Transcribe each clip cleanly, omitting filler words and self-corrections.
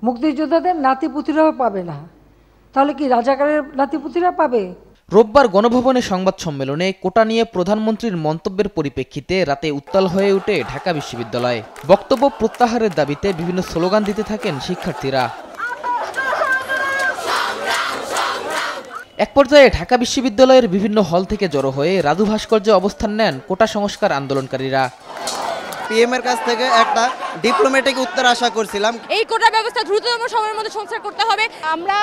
মুক্তিযোদ্ধাদের নাতিপুতিরাও পাবে না, তাহলে কি রাজাকারের নাতিপুতিরা পাবে? রোববার গণভবনে সংবাদ সম্মেলনে কোটা নিয়ে প্রধানমন্ত্রীর মন্তব্যের পরিপ্রেক্ষিতে রাতে উত্তাল হয়ে ওঠে ঢাকা বিশ্ববিদ্যালয়। বক্তব্য প্রত্যাহারের দাবিতে বিভিন্ন স্লোগান দিতে থাকেন শিক্ষার্থীরা। এক পর্যায়ে ঢাকা বিশ্ববিদ্যালয়ের বিভিন্ন হল থেকে জড়ো হয়ে রাজু ভাস্কর্যে অবস্থান নেন কোটা সংস্কার আন্দোলনকারীরা। পিএম-এর কাছ থেকে একটা ডিপ্লোম্যাটিক উত্তর আশা করছিলাম। এই কোটা ব্যবস্থা দ্রুততম সময়ের মধ্যে সংস্কার করতে হবে। আমরা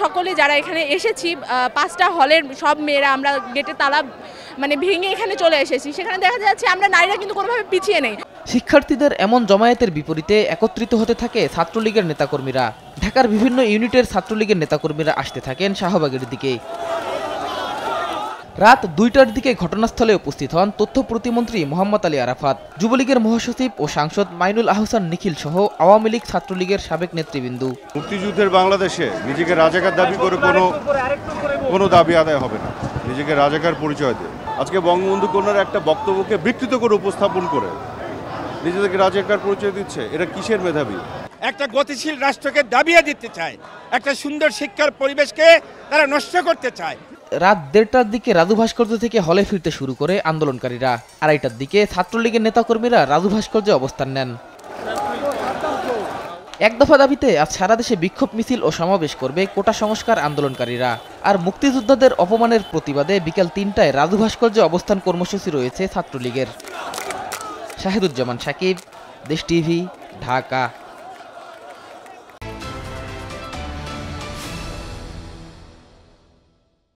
সকলে যারা এখানে এসেছি, 5টা হলের সব মেয়েরা আমরা গেটে তালা ভেঙে এখানে চলে এসেছি। সেখানে দেখা যাচ্ছে আমরা নারীরা কিন্তু কোনোভাবে পিছিয়ে নেই। শিক্ষার্থীদের এমন জমায়েতের বিপরীতে একত্রিত হতে থাকে ছাত্রলীগের নেতাকর্মীরা। ঢাকার বিভিন্ন ইউনিটের ছাত্রলীগের নেতাকর্মীরা আসতে থাকেন শাহবাগের দিকে। রাত 2টার দিকে ঘটনাস্থলে উপস্থিত হন তথ্য প্রতিমন্ত্রী মোহাম্মদ আলী আরাফাত, যুবলীগের মহাসচিব ও সাংসদ মাইনুল আহসান নিখিল সহ আওয়ামী লীগ ছাত্রলীগের সাবেক নেতৃবৃন্দ। মুক্তিযুদ্ধের বাংলাদেশে নিজেকে রাজাকার দাবি করে কোনো দাবি আদায় হবে না। নিজেকে রাজাকার পরিচয় দিয়ে আজকে বঙ্গবন্ধু কন্যার একটা বক্তব্যকে বিকৃত করে উপস্থাপন করে নিজেদেরকে রাজাকার পরিচয় দিচ্ছে। এরা কিসের মেধাবী? একটা গতিশীল রাষ্ট্রকে দাবিয়ে দিতে চায়, একটা সুন্দর শিক্ষার পরিবেশকে তারা নষ্ট করতে চায়। রাত 1:30টার দিকে রাজু ভাস্কর্য থেকে হলে ফিরতে শুরু করে আন্দোলনকারীরা। 2:30টার দিকে ছাত্রলীগের নেতাকর্মীরা রাজু ভাস্কর্যে অবস্থান নেন। এক দফা দাবিতে আজ সারা দেশে বিক্ষোভ মিছিল ও সমাবেশ করবে কোটা সংস্কার আন্দোলনকারীরা। আর মুক্তিযোদ্ধাদের অপমানের প্রতিবাদে বিকেল 3টায় রাজু ভাস্কর্যে অবস্থান কর্মসূচি রয়েছে ছাত্রলীগের। শাহিদুজ্জামান সাকিব, দেশ টিভি, ঢাকা।